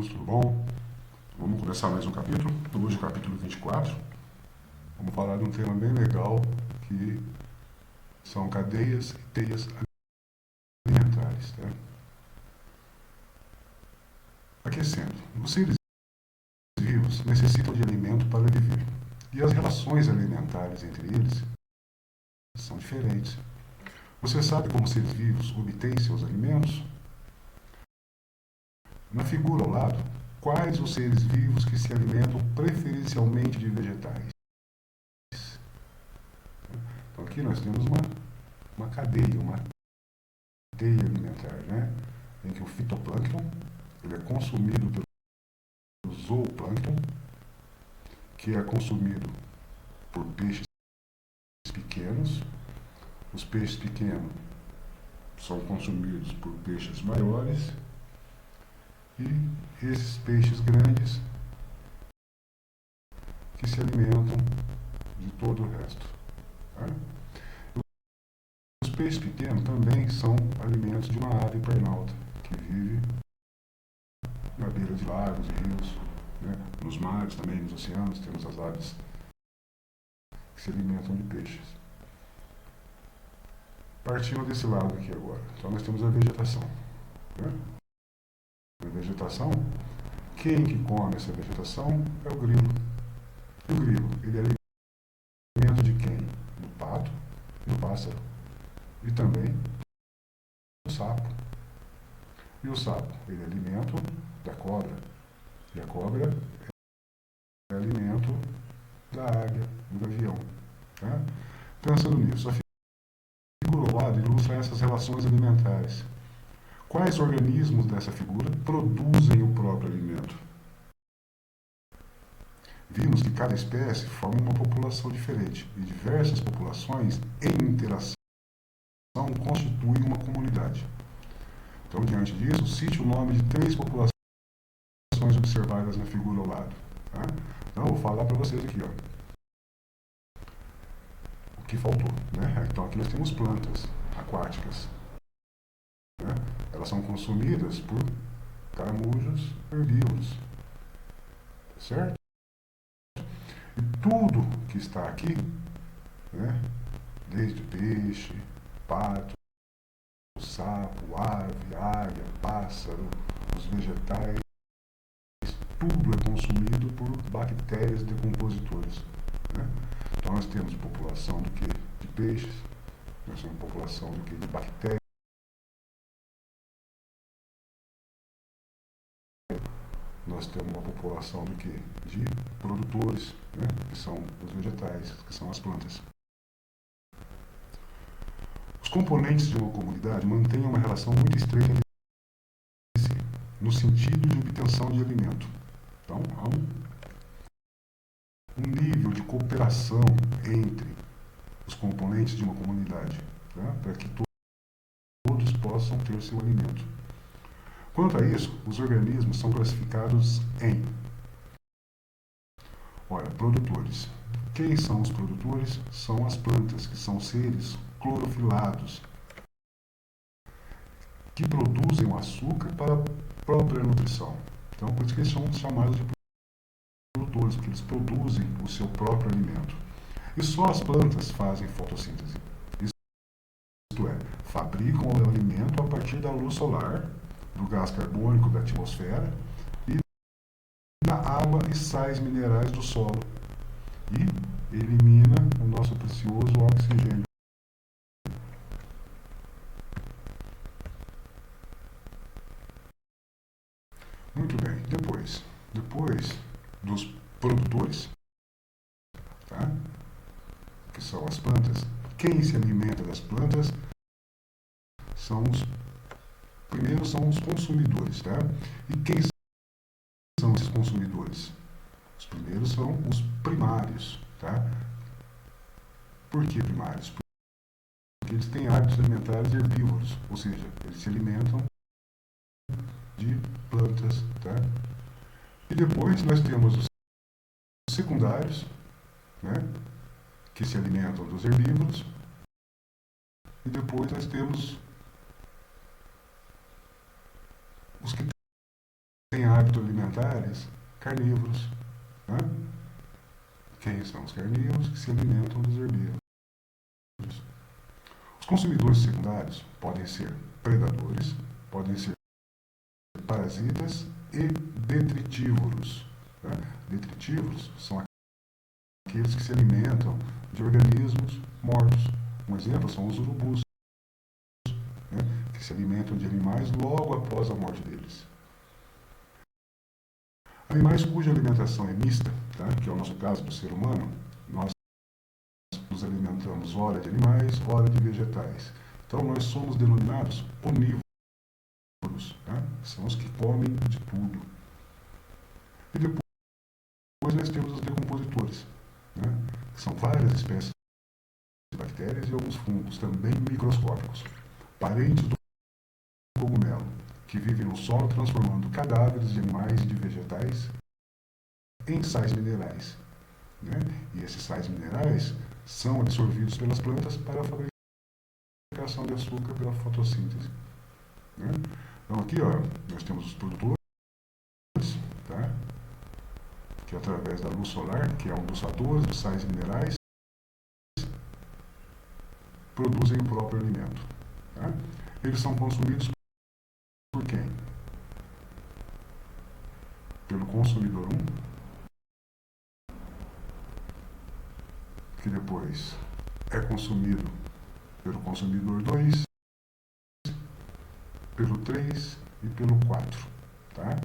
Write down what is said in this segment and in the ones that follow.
alunos, tudo bom? Vamos começar mais um capítulo, hoje o capítulo 24. Vamos falar de um tema bem legal, que são cadeias e teias alimentares. Tá? Aquecendo. Os seres vivos necessitam de alimento para viver, e as relações alimentares entre eles são diferentes. Você sabe como os seres vivos obtêm seus alimentos? Na figura ao lado, quais os seres vivos que se alimentam preferencialmente de vegetais? Então aqui nós temos uma cadeia, uma teia alimentar, né? Em que o fitoplâncton ele é consumido pelo zooplâncton, que é consumido por peixes pequenos. Os peixes pequenos são consumidos por peixes maiores e esses peixes grandes que se alimentam de todo o resto. Tá? Os peixes pequenos também são alimentos de uma ave pernalta que vive na beira de lagos e rios, né? Nos mares também, nos oceanos, temos as aves que se alimentam de peixes. Partindo desse lado aqui agora, então nós temos a vegetação. Né? A vegetação, quem que come essa vegetação é o grilo. E o grilo, ele é alimento de quem? Do pato e do pássaro. E também do sapo. E o sapo, ele é alimento da cobra. E a cobra é alimento da águia, do gavião. Tá? Pensando nisso, a figura ao lado ilustra essas relações alimentares. Quais organismos dessa figura produzem o próprio alimento? Vimos que cada espécie forma uma população diferente, e diversas populações em interação constituem uma comunidade. Então, diante disso, cite o nome de 3 populações observadas na figura ao lado. Tá? Então, eu vou falar para vocês aqui, ó, o que faltou. Né? Então, aqui nós temos plantas aquáticas. Né? Elas são consumidas por caramujos herbívoros. Certo? E tudo que está aqui, né? Desde o peixe, pato, o sapo, ave, águia, pássaro, os vegetais, tudo é consumido por bactérias decompositoras. Né? Então nós temos população do que? De peixes, nós temos população do que? De bactérias, nós temos uma população do que? De produtores, né? Que são os vegetais, que são as plantas. Os componentes de uma comunidade mantêm uma relação muito estreita entre si, no sentido de obtenção de alimento. Então, há um nível de cooperação entre os componentes de uma comunidade, tá? Para que todos possam ter seu alimento. Quanto a isso, os organismos são classificados em, produtores. Quem são os produtores? São as plantas, que são seres clorofilados, que produzem o açúcar para a própria nutrição. Então, por isso que eles são chamados de produtores, porque eles produzem o seu próprio alimento. E só as plantas fazem fotossíntese. Isto é, fabricam o alimento a partir da luz solar, do gás carbônico da atmosfera e da água e sais minerais do solo. E elimina o nosso precioso oxigênio. Muito bem, depois dos produtores, tá? Que são as plantas, quem se alimenta das plantas primeiro são os consumidores, tá? E quem são esses consumidores? Os primeiros são os primários, tá? Por que primários? Porque eles têm hábitos alimentares herbívoros, ou seja, eles se alimentam de plantas, tá? E depois nós temos os secundários, né? Que se alimentam dos herbívoros. E depois nós temos os que têm hábitos alimentares carnívoros. Né? Quem são os carnívoros? Que se alimentam dos herbívoros. Os consumidores secundários podem ser predadores, podem ser parasitas e detritívoros. Né? Detritívoros são aqueles que se alimentam de organismos mortos. Um exemplo são os urubus, né? Que se alimentam de animais logo após a morte deles. Animais cuja alimentação é mista, tá? Que é o nosso caso do ser humano, nós nos alimentamos ora de animais, ora de vegetais. Então nós somos denominados onívoros, tá? São os que comem de tudo. E depois nós temos os decompositores, né? Que são várias espécies de bactérias e alguns fungos, também microscópicos, parentes do cogumelo, que vivem no solo transformando cadáveres de animais e de vegetais em sais minerais. Né? E esses sais minerais são absorvidos pelas plantas para a fabricação de açúcar pela fotossíntese. Né? Então aqui nós temos os produtores, tá? Que através da luz solar, que é um dos fatores dos sais minerais, produzem o próprio alimento. Tá? Eles são consumidos por quem? Pelo consumidor 1, que depois é consumido pelo consumidor 2, pelo 3 e pelo 4. Tá?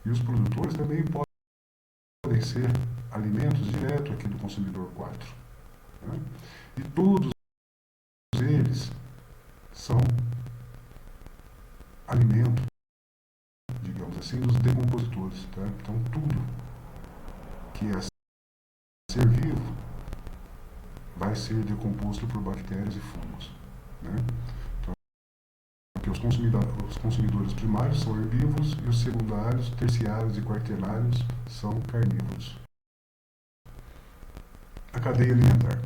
E os produtores também podem ser alimentos direto aqui do consumidor 4. Tá? E todos eles são alimentos, digamos assim, dos decompositores. Tá? Então tudo que é ser vivo vai ser decomposto por bactérias e fungos. Né? Então, porque os consumidores primários são herbívoros e os secundários, terciários e quaternários são carnívoros. A cadeia alimentar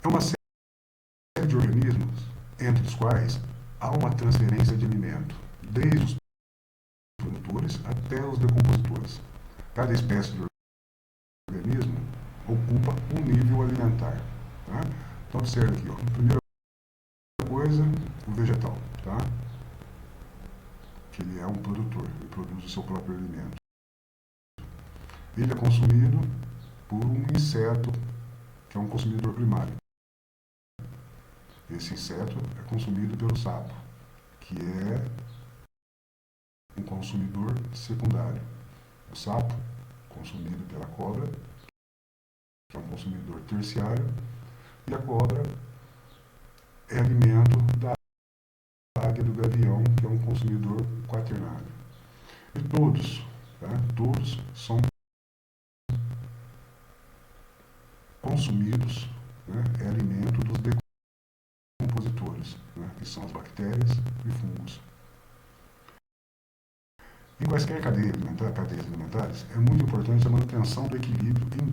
é uma série de organismos entre os quais há uma transferência de alimento, desde os produtores até os decompositores. Cada espécie de organismo ocupa um nível alimentar. Tá? Então observe aqui, primeira coisa, o vegetal, tá? Que ele é um produtor, ele produz o seu próprio alimento. Ele é consumido por um inseto, que é um consumidor primário. Esse inseto é consumido pelo sapo, que é um consumidor secundário. O sapo, consumido pela cobra, que é um consumidor terciário, e a cobra é alimento da águia do gavião, que é um consumidor quaternário. E todos, tá? Todos são consumidos, né? É alimento dos decompositores, né? Que são as bactérias e fungos. Em quaisquer cadeias alimentares, é muito importante a manutenção do equilíbrio em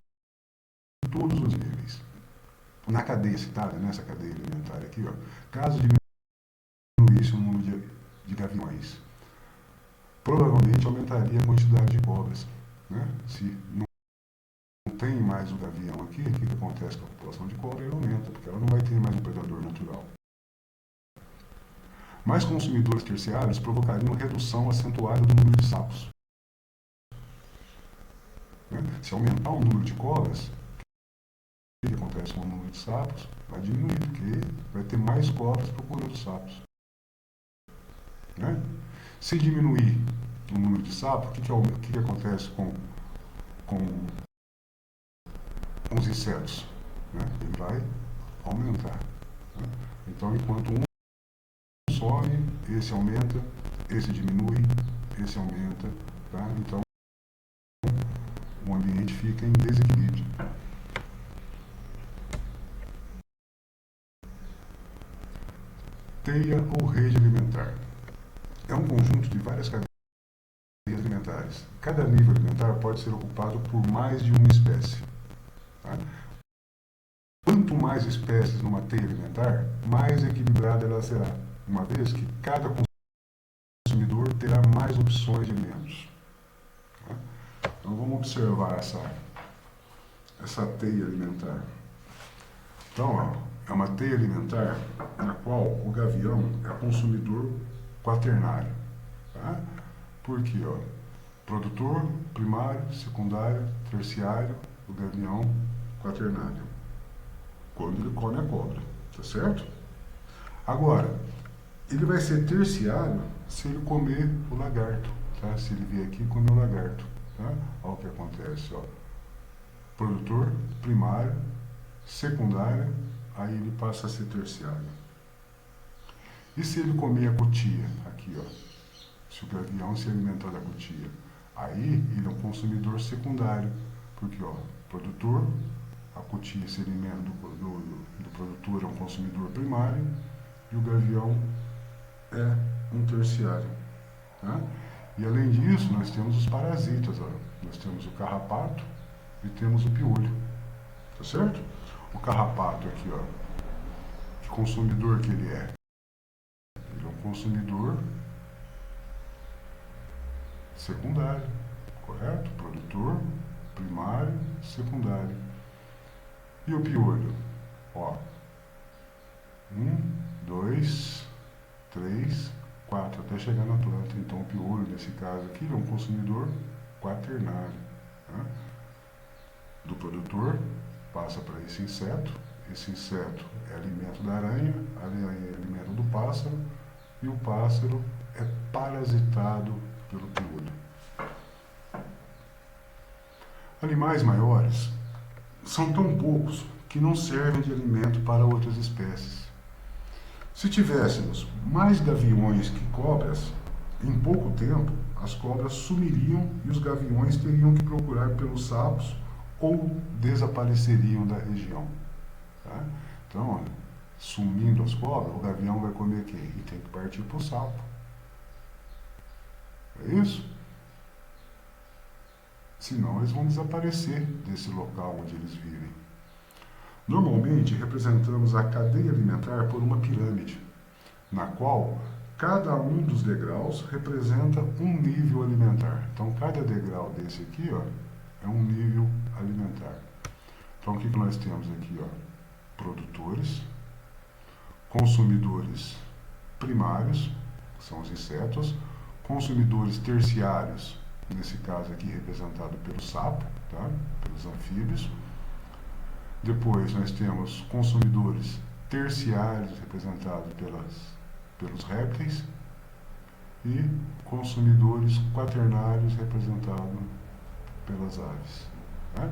todos os níveis. Na cadeia citada, nessa cadeia alimentar aqui, caso diminuísse o número de gaviões, provavelmente aumentaria a quantidade de cobras. Né? Se não tem mais o gavião aqui, o que acontece com a população de cobra? Ela aumenta, porque ela não vai ter mais um predador natural. Mais consumidores terciários provocariam uma redução acentuada do número de sapos. Né? Se aumentar o número de cobras, o que acontece com o número de sapos? Vai diminuir, porque vai ter mais cobras procurando sapos. Né? Se diminuir o número de sapos, o que acontece com os insetos? Né? Ele vai aumentar. Né? Então, enquanto um sobe, esse aumenta, esse diminui, esse aumenta. Tá? Então, o ambiente fica em desequilíbrio. Teia ou rede alimentar. É um conjunto de várias cadeias alimentares. Cada nível alimentar pode ser ocupado por mais de uma espécie. Tá? Quanto mais espécies numa teia alimentar, mais equilibrada ela será, uma vez que cada consumidor terá mais opções de alimentos. Tá? Então vamos observar essa teia alimentar. Então, ó, é uma teia alimentar na qual o gavião é consumidor quaternário. Tá? Por quê? Ó? Produtor, primário, secundário, terciário, o gavião quaternário. Quando ele come a cobra, tá certo? Agora, ele vai ser terciário se ele comer o lagarto, tá? Se ele vier aqui e comer o lagarto, tá? Olha o que acontece, ó. Produtor, primário, secundário, aí ele passa a ser terciário. E se ele comer a cutia, aqui, ó, se o gavião se alimentar da cutia, aí ele é um consumidor secundário, porque, ó, produtor, a cutia se alimenta do produtor, é um consumidor primário, e o gavião é um terciário. Tá? E além disso, nós temos os parasitas, ó. Nós temos o carrapato e temos o piolho, tá certo? O carrapato aqui, ó, que consumidor que ele é? Ele é um consumidor secundário, correto? Produtor, primário, secundário. E o piolho? Ó, 1, 2, 3, 4, até chegar na planta. Então o piolho, nesse caso aqui, é um consumidor quaternário. Tá? Do produtor, passa para esse inseto é alimento da aranha, a aranha é alimento do pássaro, e o pássaro é parasitado pelo piolho. Animais maiores são tão poucos que não servem de alimento para outras espécies. Se tivéssemos mais gaviões que cobras, em pouco tempo as cobras sumiriam e os gaviões teriam que procurar pelos sapos ou desapareceriam da região. Tá? Então, olha, sumindo as cobras, o gavião vai comer quem? E tem que partir para o sapo. É isso? Senão eles vão desaparecer desse local onde eles vivem. Normalmente representamos a cadeia alimentar por uma pirâmide, na qual cada um dos degraus representa um nível alimentar. Então cada degrau desse aqui, ó, é um nível alimentar. Então o que nós temos aqui, ó? Produtores, consumidores primários, que são os insetos, consumidores terciários, nesse caso aqui representado pelo sapo, tá? Pelos anfíbios. Depois nós temos consumidores terciários representados pelos répteis e consumidores quaternários representados pelas aves. Tá?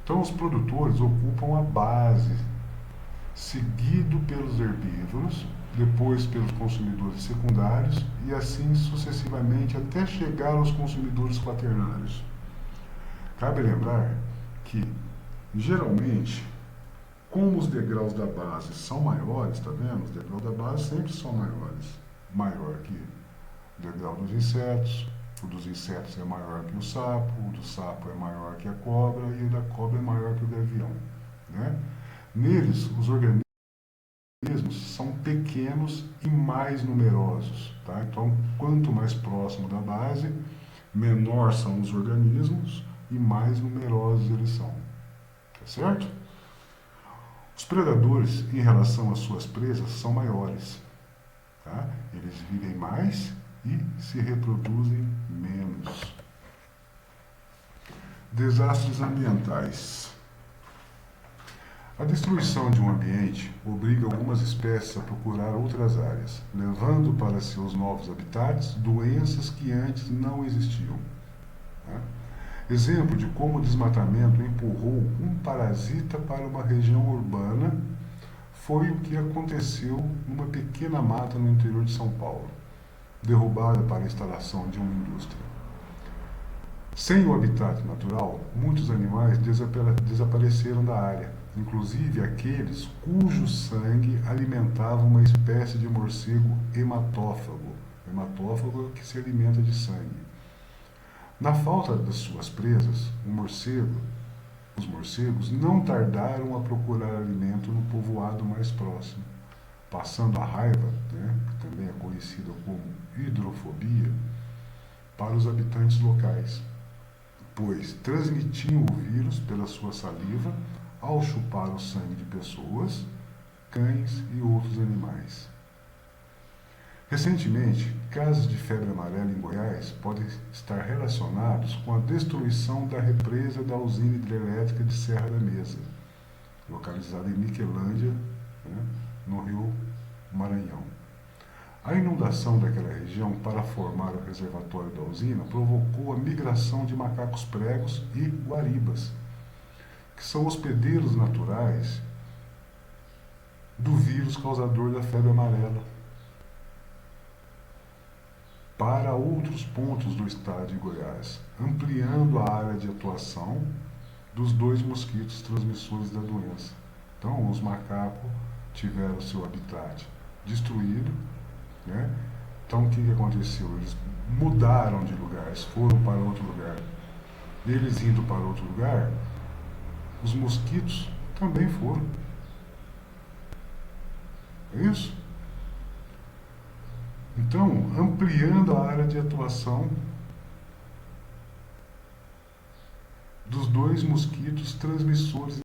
Então os produtores ocupam a base, seguido pelos herbívoros, depois pelos consumidores secundários e assim sucessivamente até chegar aos consumidores quaternários. Cabe lembrar que, geralmente, como os degraus da base são maiores, tá vendo? Os degraus da base sempre são maiores. Maior que o degrau dos insetos, o dos insetos é maior que o do sapo é maior que a cobra e o da cobra é maior que o gavião. Né? Neles, os organismos são pequenos e mais numerosos. Tá? Então, quanto mais próximo da base, menor são os organismos e mais numerosos eles são. Tá certo? Os predadores, em relação às suas presas, são maiores. Tá? Eles vivem mais e se reproduzem menos. Desastres ambientais. A destruição de um ambiente obriga algumas espécies a procurar outras áreas, levando para seus novos habitats doenças que antes não existiam. Tá? Exemplo de como o desmatamento empurrou um parasita para uma região urbana foi o que aconteceu numa pequena mata no interior de São Paulo, derrubada para a instalação de uma indústria. Sem o habitat natural, muitos animais desapareceram da área, inclusive aqueles cujo sangue alimentava uma espécie de morcego hematófago, que se alimenta de sangue. Na falta das suas presas, os morcegos não tardaram a procurar alimento no povoado mais próximo. Passando a raiva, né, que também é conhecida como hidrofobia, para os habitantes locais, pois transmitiam o vírus pela sua saliva ao chupar o sangue de pessoas, cães e outros animais. Recentemente, casos de febre amarela em Goiás podem estar relacionados com a destruição da represa da usina hidrelétrica de Serra da Mesa, localizada em Niquelândia, né, no Rio Maranhão. A inundação daquela região para formar o reservatório da usina provocou a migração de macacos pregos e guaribas, que são hospedeiros naturais do vírus causador da febre amarela, para outros pontos do estado de Goiás, ampliando a área de atuação dos dois mosquitos transmissores da doença. Então, os macacos tiveram seu habitat destruído, né? Então, o que aconteceu? Eles mudaram de lugar, foram para outro lugar. Eles indo para outro lugar, os mosquitos também foram. É isso? Então, ampliando a área de atuação dos dois mosquitos transmissores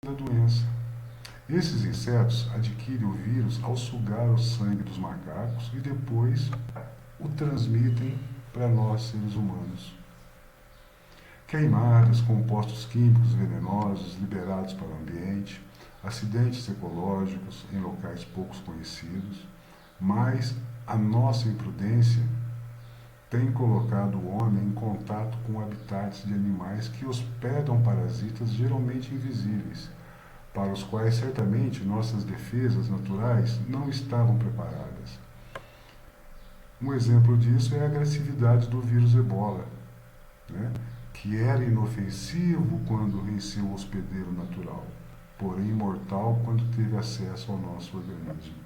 da doença. Esses insetos adquirem o vírus ao sugar o sangue dos macacos e depois o transmitem para nós, seres humanos. Queimadas, compostos químicos venenosos liberados para o ambiente, acidentes ecológicos em locais poucos conhecidos, mas a nossa imprudência tem colocado o homem em contato com habitats de animais que hospedam parasitas geralmente invisíveis, para os quais certamente nossas defesas naturais não estavam preparadas. Um exemplo disso é a agressividade do vírus Ebola, né, que era inofensivo quando venceu o hospedeiro natural, porém mortal quando teve acesso ao nosso organismo.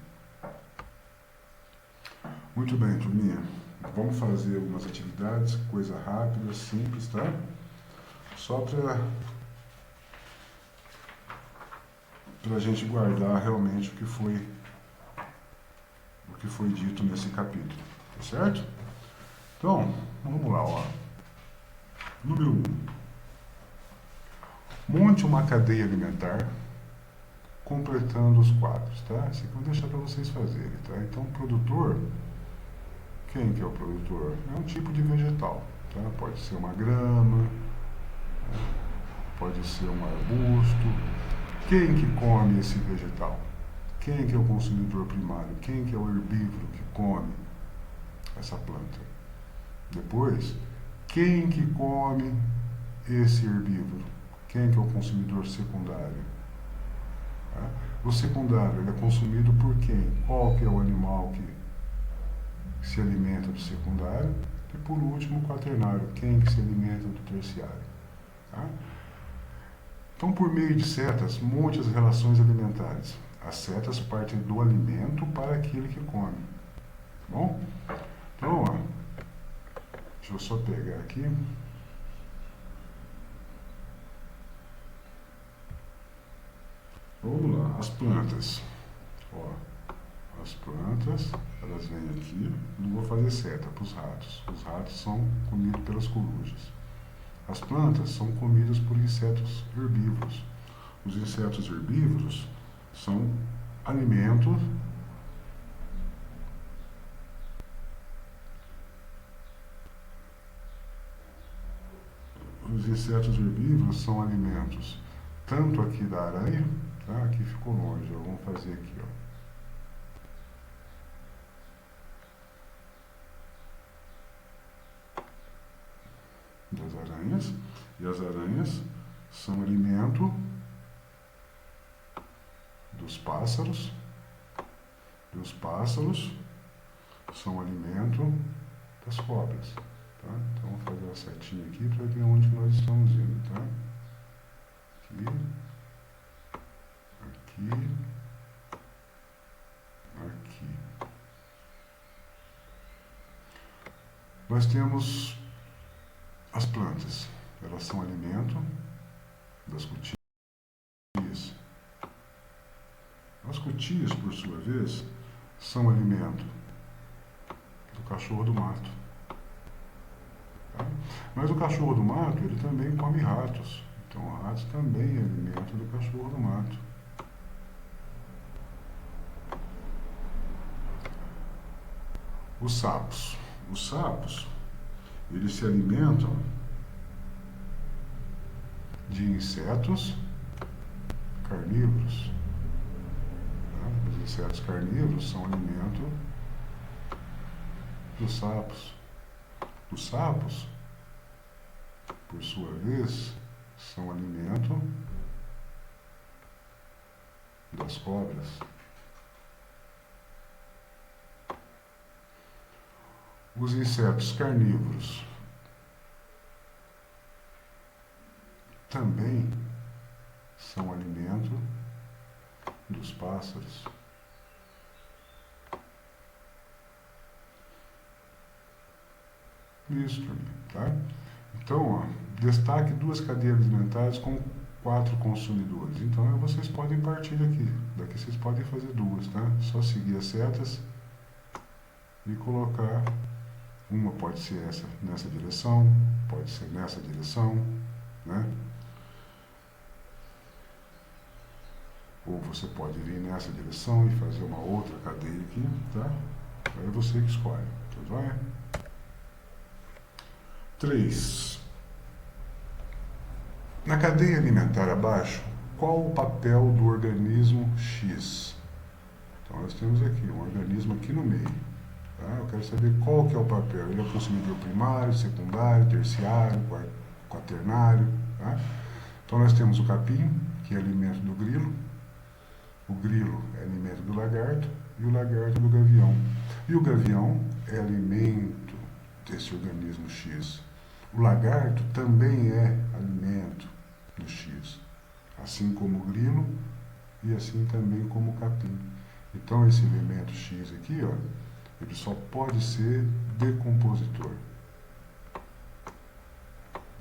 Muito bem, turminha. Vamos fazer algumas atividades, coisa rápida, simples, tá? Só para a gente guardar realmente o que foi dito nesse capítulo, tá certo? Então, vamos lá, ó. Número 1. Monte uma cadeia alimentar completando os quadros, tá? Isso aqui eu vou deixar para vocês fazerem, tá? Então, o produtor, quem que é o produtor? É um tipo de vegetal, tá? Pode ser uma grama, pode ser um arbusto. Quem que come esse vegetal? Quem que é o consumidor primário? Quem que é o herbívoro que come essa planta? Depois, quem que come esse herbívoro? Quem que é o consumidor secundário? O secundário ele é consumido por quem? Qual que é o animal que se alimenta do secundário? E por último, o quaternário, quem que se alimenta do terciário? Tá? Então, por meio de setas, monte as relações alimentares. As setas partem do alimento para aquele que come. Tá bom? Então, ó, deixa eu só pegar aqui. Vamos lá, as plantas. Ó, as plantas, elas vêm aqui. Não vou fazer seta para os ratos. Os ratos são comidos pelas corujas. As plantas são comidas por insetos herbívoros. Os insetos herbívoros são alimentos tanto aqui da aranha, tá? Aqui ficou longe, ó. Vamos fazer aqui, ó. Das aranhas, e as aranhas são alimento dos pássaros, e os pássaros são alimento das cobras, tá? Então vamos fazer uma setinha aqui para ver onde nós estamos indo, tá? Aqui, aqui. Nós temos as plantas, elas são alimento das cutias. As cutias, por sua vez, são alimento do cachorro do mato. Mas o cachorro do mato, ele também come ratos. Então, ratos também é alimento do cachorro do mato. Os sapos. Os sapos, eles se alimentam de insetos carnívoros. Os insetos carnívoros são alimento dos sapos. Os sapos, por sua vez, são alimento das cobras. Os insetos carnívoros também são alimento dos pássaros. Isso, tá? Então, ó, destaque 2 cadeias alimentares com 4 consumidores. Então, vocês podem partir daqui. Daqui vocês podem fazer 2, tá? Só seguir as setas e colocar. Uma pode ser essa, nessa direção, pode ser nessa direção, né? Ou você pode vir nessa direção e fazer uma outra cadeia aqui, tá? Aí é você que escolhe, tá joia? 3. Na cadeia alimentar abaixo, qual o papel do organismo X? Então nós temos aqui um organismo aqui no meio. Tá? Eu quero saber qual que é o papel. Ele é o consumidor primário, secundário, terciário, quaternário. Tá? Então nós temos o capim, que é alimento do grilo. O grilo é alimento do lagarto e o lagarto do gavião. E o gavião é alimento desse organismo X. O lagarto também é alimento do X, assim como o grilo e assim também como o capim. Então esse elemento X aqui, ó, ele só pode ser decompositor.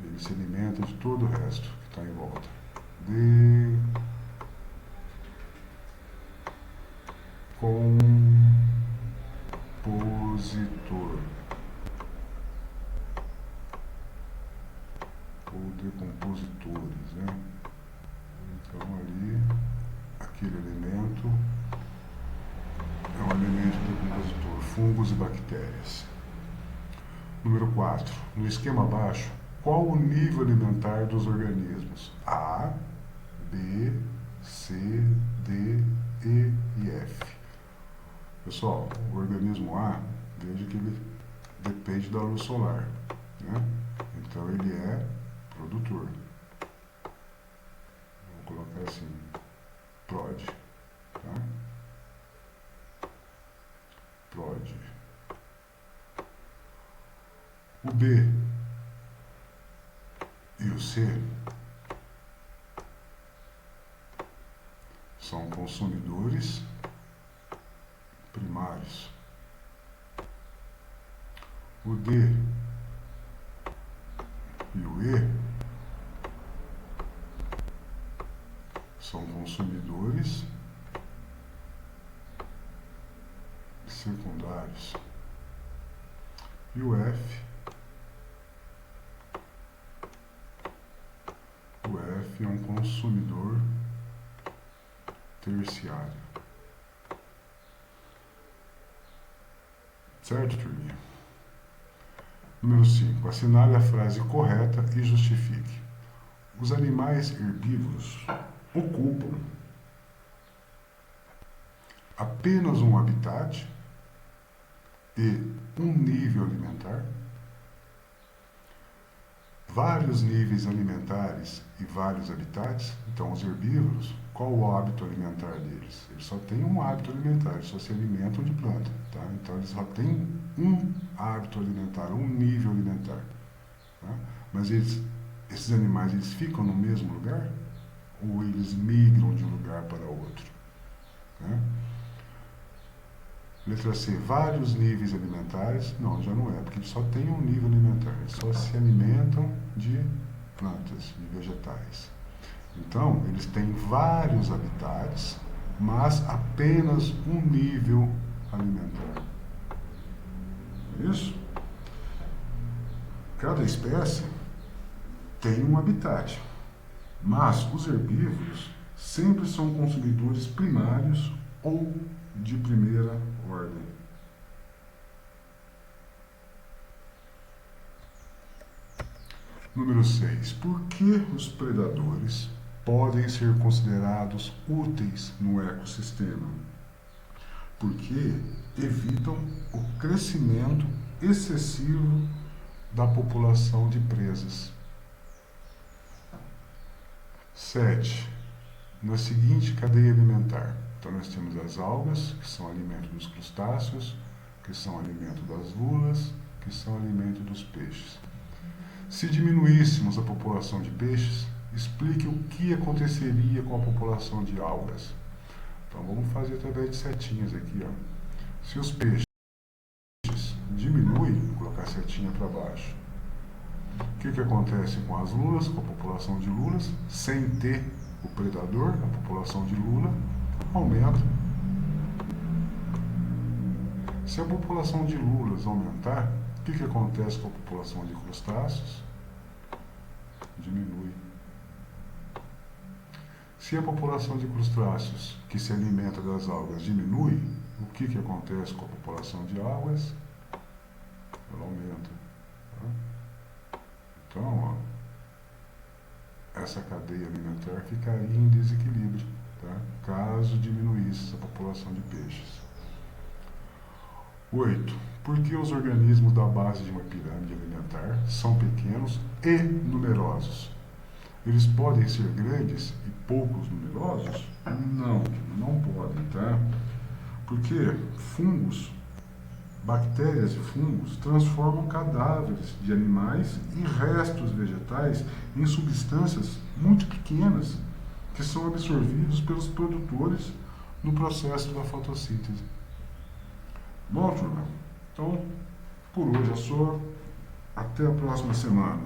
Ele se alimenta de todo o resto que está em volta. Decompositor. Ou decompositores, né? Então ali, aquele elemento é um elemento decompositor, fungos e bactérias. Número 4. No esquema abaixo, qual o nível alimentar dos organismos? A, B, C, D, E e F. Pessoal, o organismo A, veja que ele depende da luz solar, né? Então ele é produtor. Vou colocar assim, prod, tá? Prod. O B e o C são consumidores primários. O D e o E são consumidores secundários. E o F é um consumidor terciário. Certo, turminha? Número 5. Assinale a frase correta e justifique. Os animais herbívoros ocupam apenas um habitat e um nível alimentar, vários níveis alimentares e vários habitats. Então, os herbívoros, qual o hábito alimentar deles? Eles só têm um hábito alimentar, eles só se alimentam de planta, tá? Então, eles só têm um hábito alimentar, um nível alimentar, tá? Mas esses animais, eles ficam no mesmo lugar? Ou eles migram de um lugar para outro, né? Letra C, vários níveis alimentares. Não, já não é, porque eles só têm um nível alimentar. Eles só se alimentam de plantas, de vegetais. Então, eles têm vários habitats, mas apenas um nível alimentar. Isso? Cada espécie tem um habitat, mas os herbívoros sempre são consumidores primários ou de primeira ordem. Número 6. Por que os predadores podem ser considerados úteis no ecossistema? Porque evitam o crescimento excessivo da população de presas. 7. Na seguinte cadeia alimentar. Então nós temos as algas, que são alimento dos crustáceos, que são alimento das lulas, que são alimento dos peixes. Se diminuíssemos a população de peixes, explique o que aconteceria com a população de algas. Então vamos fazer através de setinhas aqui, ó. Se os peixes diminuem, vou colocar a setinha para baixo. O que acontece com as lulas, com a população de lulas? Sem ter o predador, a população de lula aumenta. Se a população de lulas aumentar, o que acontece com a população de crustáceos? Diminui. Se a população de crustáceos que se alimenta das algas diminui, o que acontece com a população de algas? Ela aumenta. Tá? Então, ó, essa cadeia alimentar ficaria em desequilíbrio, tá? Caso diminuísse a população de peixes. 8. Por que os organismos da base de uma pirâmide alimentar são pequenos e numerosos? Eles podem ser grandes e poucos numerosos? Não podem, tá? Porque fungos, bactérias e fungos transformam cadáveres de animais e restos vegetais em substâncias muito pequenas que são absorvidos pelos produtores no processo da fotossíntese. Bom, turma, então por hoje é só. Até a próxima semana.